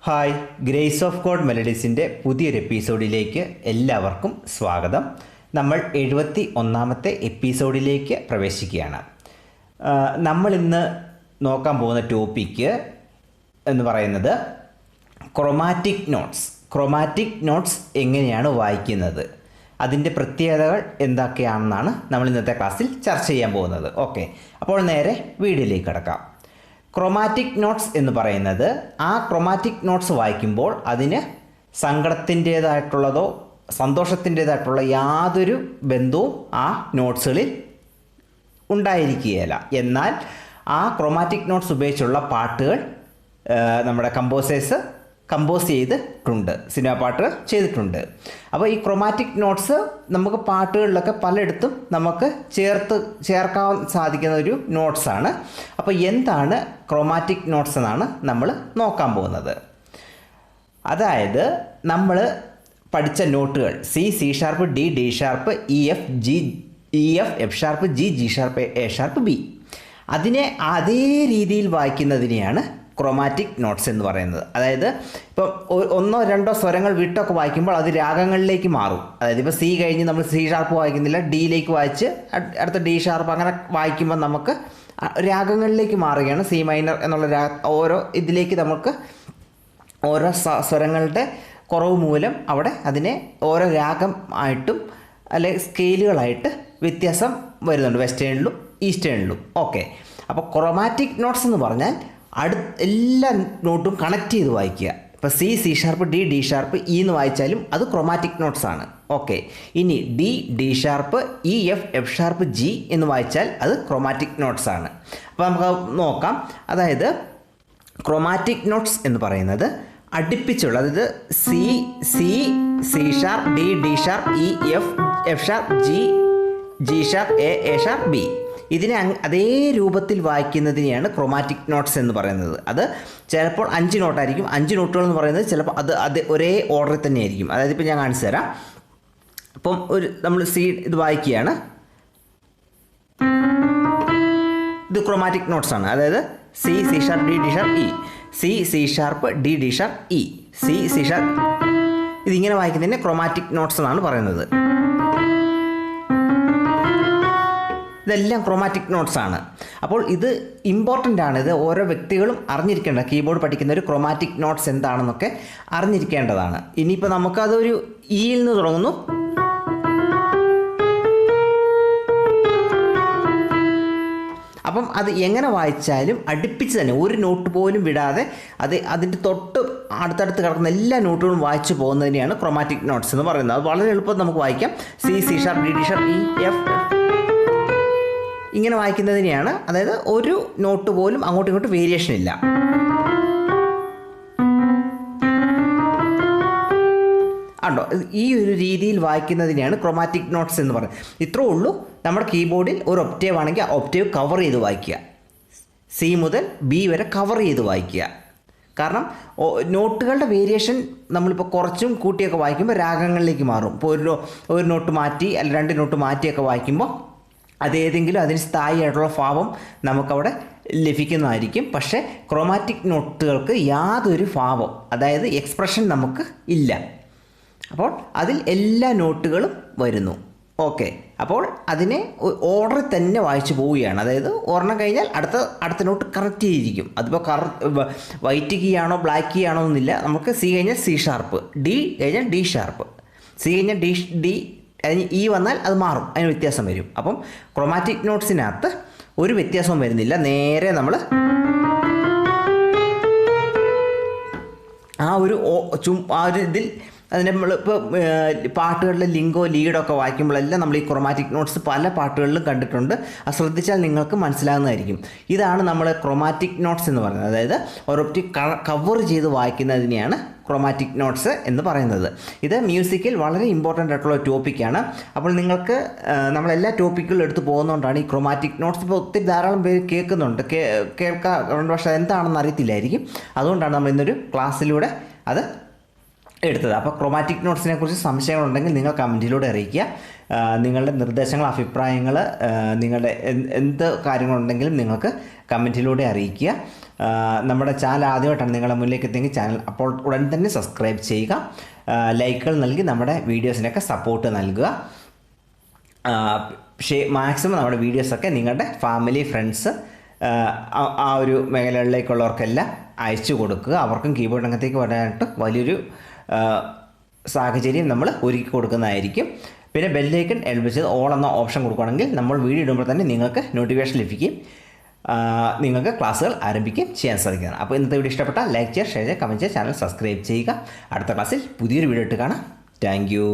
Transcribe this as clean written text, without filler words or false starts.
Hi, grace of God മെലഡീസിൻ്റെ പുതിയൊരു എപ്പിസോഡിലേക്ക് എല്ലാവർക്കും സ്വാഗതം. നമ്മൾ 71ാമത്തെ എപ്പിസോഡിലേക്ക് പ്രവേശിക്കുകയാണ്. നമ്മളിന്ന് നോക്കാൻ പോകുന്ന ടോപ്പിക്ക് എന്ന് പറയുന്നത് ക്രോമാറ്റിക് നോട്ട്സ്. ക്രോമാറ്റിക് നോട്ട്സ് എങ്ങനെയാണ് വായിക്കുന്നത്, അതിൻ്റെ പ്രത്യേകതകൾ എന്തൊക്കെയാണെന്നാണ് നമ്മൾ ഇന്നത്തെ ക്ലാസ്സിൽ ചർച്ച ചെയ്യാൻ പോകുന്നത്. ഓക്കെ, അപ്പോൾ നേരെ വീഡിയോയിലേക്ക് കിടക്കാം. ക്രോമാറ്റിക് നോട്ട്സ് എന്ന് പറയുന്നത് ആ ക്രോമാറ്റിക് നോട്ട്സ് വായിക്കുമ്പോൾ അതിന് സങ്കടത്തിൻ്റേതായിട്ടുള്ളതോ സന്തോഷത്തിൻ്റേതായിട്ടുള്ള യാതൊരു ബന്ധവും ആ നോട്ട്സുകളിൽ ഉണ്ടായിരിക്കുകയില്ല. എന്നാൽ ആ ക്രോമാറ്റിക് നോട്ട്സ് ഉപയോഗിച്ചുള്ള പാട്ടുകൾ നമ്മുടെ കമ്പോസേഴ്സ് കമ്പോസ് ചെയ്തിട്ടുണ്ട്, സിനിമ പാട്ടുകൾ ചെയ്തിട്ടുണ്ട്. അപ്പോൾ ഈ ക്രോമാറ്റിക് നോട്ട്സ് നമുക്ക് പാട്ടുകളിലൊക്കെ പലയിടത്തും നമുക്ക് ചേർക്കാൻ സാധിക്കുന്ന ഒരു നോട്ട്സാണ്. അപ്പോൾ എന്താണ് ക്രോമാറ്റിക് നോട്ട്സ് എന്നാണ് നമ്മൾ നോക്കാൻ പോകുന്നത്. അതായത് നമ്മൾ പഠിച്ച നോട്ടുകൾ C sharp, D sharp, F sharp, G sharp, A sharp, B, അതിനെ അതേ രീതിയിൽ വായിക്കുന്നതിനെയാണ് ക്രോമാറ്റിക് നോട്ട്സ് എന്ന് പറയുന്നത്. അതായത് ഇപ്പം ഒന്നോ രണ്ടോ സ്വരങ്ങൾ വിട്ടൊക്കെ വായിക്കുമ്പോൾ അത് രാഗങ്ങളിലേക്ക് മാറും. അതായത് ഇപ്പോൾ സി കഴിഞ്ഞ് നമ്മൾ സി ഷാർപ്പ് വായിക്കുന്നില്ല, ഡിയിലേക്ക് വായിച്ച് അടുത്ത ഡി ഷാർപ്പ് അങ്ങനെ വായിക്കുമ്പോൾ നമുക്ക് രാഗങ്ങളിലേക്ക് മാറുകയാണ്. സി മൈനർ എന്നുള്ള ഓരോ ഇതിലേക്ക് നമുക്ക് ഓരോ സ്വരങ്ങളുടെ കുറവ് മൂലം അവിടെ അതിനെ ഓരോ രാഗം ആയിട്ടും അല്ലെങ്കിൽ സ്കെയിലുകളായിട്ട് വ്യത്യാസം വരുന്നുണ്ട്, വെസ്റ്റേണിലും ഈസ്റ്റേണിലും. ഓക്കെ, അപ്പോൾ ക്രോമാറ്റിക് നോട്ട്സ് എന്ന് പറഞ്ഞാൽ എല്ലാ നോട്ടും കണക്ട് ചെയ്ത് വായിക്കുക. ഇപ്പോൾ C sharp, D sharp, E എന്ന് വായിച്ചാലും അത് ക്രോമാറ്റിക് നോട്ട്സ് ആണ്. ഓക്കെ, ഇനി D sharp, F sharp, G എന്ന് വായിച്ചാൽ അത് ക്രോമാറ്റിക് നോട്ട്സ് ആണ്. അപ്പോൾ നമുക്ക് നോക്കാം. അതായത് ക്രോമാറ്റിക് നോട്ട്സ് എന്ന് പറയുന്നത് അടുപ്പിച്ചുള്ള, അതായത് C sharp, D sharp, F sharp, G sharp, A sharp, B, ഇതിനെ അതേ രൂപത്തിൽ വായിക്കുന്നതിനെയാണ് ക്രോമാറ്റിക് നോട്ട്സ് എന്ന് പറയുന്നത്. അത് ചിലപ്പോൾ 5 നോട്ടായിരിക്കും. 5 നോട്ടുകൾ എന്ന് പറയുന്നത് ചിലപ്പോൾ അത് ഒരേ ഓർഡറിൽ തന്നെ ആയിരിക്കും. അതായത് ഇപ്പോൾ ഞാൻ കാണിച്ചു തരാം. അപ്പം നമ്മൾ ഇത് വായിക്കുകയാണ്. ഇത് ക്രോമാറ്റിക് നോട്ട്സ് ആണ്. അതായത് C sharp, D sharp, E, C sharp, D sharp, E, C sharp. ഇതിങ്ങനെ വായിക്കുന്നതിനെ ക്രോമാറ്റിക് നോട്ട്സ് എന്നാണ് പറയുന്നത്. ഇതെല്ലാം ക്രോമാറ്റിക് നോട്ട്സ് ആണ്. അപ്പോൾ ഇത് ഇമ്പോർട്ടൻ്റ് ആണ്. ഇത് ഓരോ വ്യക്തികളും അറിഞ്ഞിരിക്കേണ്ട, കീബോർഡ് പഠിക്കുന്ന ഒരു ക്രോമാറ്റിക് നോട്ട്സ് എന്താണെന്നൊക്കെ അറിഞ്ഞിരിക്കേണ്ടതാണ്. ഇനിയിപ്പോൾ നമുക്കതൊരു ഇയിൽ നിന്ന് തുടങ്ങുന്നു. അപ്പം അത് എങ്ങനെ വായിച്ചാലും അടുപ്പിച്ച് തന്നെ ഒരു നോട്ട് പോലും വിടാതെ അതിൻ്റെ തൊട്ട് അടുത്തടുത്ത് കിടക്കുന്ന എല്ലാ നോട്ടുകളും വായിച്ചു പോകുന്നതിനെയാണ് ക്രോമാറ്റിക് നോട്ട്സ് എന്ന് പറയുന്നത്. അത് വളരെ എളുപ്പം നമുക്ക് വായിക്കാം. C sharp, D sharp, E, F ഇങ്ങനെ വായിക്കുന്നതിനെയാണ്. അതായത് ഒരു നോട്ട് പോലും അങ്ങോട്ടും ഇങ്ങോട്ടും വേരിയേഷൻ ഇല്ല. ഉണ്ടോ? ഈ ഒരു രീതിയിൽ വായിക്കുന്നതിനെയാണ് ക്രോമാറ്റിക് നോട്ട്സ് എന്ന് പറയുന്നത്. ഇത്രേ ഉള്ളൂ. നമ്മുടെ കീബോർഡിൽ ഒരു ഒക്ടേവ് ആണെങ്കിൽ ആ ഒക്ടേവ് കവർ ചെയ്ത് വായിക്കുക. സി മുതൽ ബി വരെ കവർ ചെയ്ത് വായിക്കുക. കാരണം നോട്ടുകളുടെ വേരിയേഷൻ നമ്മളിപ്പോൾ കുറച്ചും കൂട്ടിയൊക്കെ വായിക്കുമ്പോൾ രാഗങ്ങളിലേക്ക് മാറും. ഇപ്പോൾ ഒരു നോട്ട് മാറ്റി അല്ലെങ്കിൽ 2 നോട്ട് മാറ്റിയൊക്കെ വായിക്കുമ്പോൾ അതേതെങ്കിലും അതിന് സ്ഥായിയായിട്ടുള്ള ഭാവം നമുക്കവിടെ ലഭിക്കുന്നതായിരിക്കും. പക്ഷേ ക്രോമാറ്റിക് നോട്ടുകൾക്ക് യാതൊരു ഭാവം, അതായത് എക്സ്പ്രഷൻ നമുക്ക് ഇല്ല. അപ്പോൾ അതിൽ എല്ലാ നോട്ടുകളും വരുന്നു. ഓക്കെ, അപ്പോൾ അതിനെ ഓർഡറിൽ തന്നെ വായിച്ചു പോവുകയാണ്. അതായത് ഒരെണ്ണം കഴിഞ്ഞാൽ അടുത്ത നോട്ട് കറക്റ്റ് ചെയ്തിരിക്കും. അതിപ്പോൾ വൈറ്റ് കീ ആണോ ബ്ലാക്ക് കീ ആണോ എന്നില്ല. നമുക്ക് സി കഴിഞ്ഞാൽ സി ഷാർപ്പ്, ഡി കഴിഞ്ഞാൽ ഡി ഷാർപ്പ്, സി കഴിഞ്ഞാൽ ഡി അതിന് ഇ വന്നാൽ അത് മാറും, അതിന് വ്യത്യാസം വരും. അപ്പം ക്രോമാറ്റിക് നോട്ട്സിനകത്ത് ഒരു വ്യത്യാസവും വരുന്നില്ല. നേരെ നമ്മൾ ആ ഒരു ഇതിൽ അതിന് നമ്മളിപ്പോൾ പാട്ടുകളിലെ ലിങ്കോ ലീഡൊക്കെ വായിക്കുമ്പോഴെല്ലാം നമ്മൾ ഈ ക്രോമാറ്റിക് നോട്ട്സ് പല പാട്ടുകളിലും കണ്ടിട്ടുണ്ട്. അത് ശ്രദ്ധിച്ചാൽ നിങ്ങൾക്ക് മനസ്സിലാകുന്നതായിരിക്കും. ഇതാണ് നമ്മൾ ക്രോമാറ്റിക് നോട്ട്സ് എന്ന് പറയുന്നത്. അതായത് ഒരൊപ്റ്റിക് കവർ ചെയ്ത് വായിക്കുന്നതിനെയാണ് ക്രോമാറ്റിക് നോട്ട്സ് എന്ന് പറയുന്നത്. ഇത് മ്യൂസിക്കിൽ വളരെ ഇമ്പോർട്ടൻ്റ് ആയിട്ടുള്ള ടോപ്പിക്കാണ്. അപ്പോൾ നിങ്ങൾക്ക് നമ്മളെല്ലാ ടോപ്പിക്കുകളും എടുത്ത് പോകുന്നതുകൊണ്ടാണ് ഈ ക്രോമാറ്റിക് നോട്ട്സ് ഇപ്പോൾ ഒത്തിരി ധാരാളം പേര് കേൾക്കാറുണ്ട്, പക്ഷേ എന്താണെന്ന് അറിയത്തില്ലായിരിക്കും. അതുകൊണ്ടാണ് നമ്മൾ ഇന്നൊരു ക്ലാസ്സിലൂടെ അത് എടുത്തത്. അപ്പോൾ ക്രോമാറ്റിക് നോട്ട്സിനെ കുറിച്ച് സംശയങ്ങളുണ്ടെങ്കിൽ നിങ്ങൾ കമൻറ്റിലൂടെ അറിയിക്കുക. നിങ്ങളുടെ നിർദ്ദേശങ്ങൾ, അഭിപ്രായങ്ങൾ, നിങ്ങളുടെ എന്ത് കാര്യങ്ങളുണ്ടെങ്കിലും നിങ്ങൾക്ക് കമൻറ്റിലൂടെ അറിയിക്കുക. നമ്മുടെ ചാനൽ ആദ്യമായിട്ടാണ് നിങ്ങളുടെ മുന്നിലേക്ക് എത്തിയെങ്കിൽ ചാനൽ അപ്പോൾ ഉടൻ തന്നെ സബ്സ്ക്രൈബ് ചെയ്യുക. ലൈക്കുകൾ നൽകി നമ്മുടെ വീഡിയോസിനൊക്കെ സപ്പോർട്ട് നൽകുക. മാക്സിമം നമ്മുടെ വീഡിയോസൊക്കെ നിങ്ങളുടെ ഫാമിലി, ഫ്രണ്ട്സ്, ആ ഒരു മേഖലകളിലേക്കുള്ളവർക്കെല്ലാം അയച്ചു കൊടുക്കുക. അവർക്കും കീബോർഡ് രംഗത്തേക്ക് വരാനായിട്ട് വലിയൊരു സാഹചര്യം നമ്മൾ ഒരുക്കി കൊടുക്കുന്നതായിരിക്കും. പിന്നെ ബെല്ലൈക്കൺ എൽപ്പിച്ചത് ഓൾ എന്ന ഓപ്ഷൻ കൊടുക്കുകയാണെങ്കിൽ നമ്മൾ വീഡിയോ ഇടുമ്പോൾ തന്നെ നിങ്ങൾക്ക് നോട്ടിഫിക്കേഷൻ ലഭിക്കുകയും നിങ്ങൾക്ക് ക്ലാസ്സുകൾ ആരംഭിക്കുകയും ചെയ്യാൻ സാധിക്കുന്നതാണ്. അപ്പോൾ ഇന്നത്തെ വീഡിയോ ഇഷ്ടപ്പെട്ടാൽ ലൈക്ക് ചെയ്യുക, ഷെയർ ചെയ്യുക, കമൻറ്റ് ചെയ്യുക, ചാനൽ സബ്സ്ക്രൈബ് ചെയ്യുക. അടുത്ത ക്ലാസ്സിൽ പുതിയൊരു വീഡിയോ ഇട്ട് കാണാം. Thank you.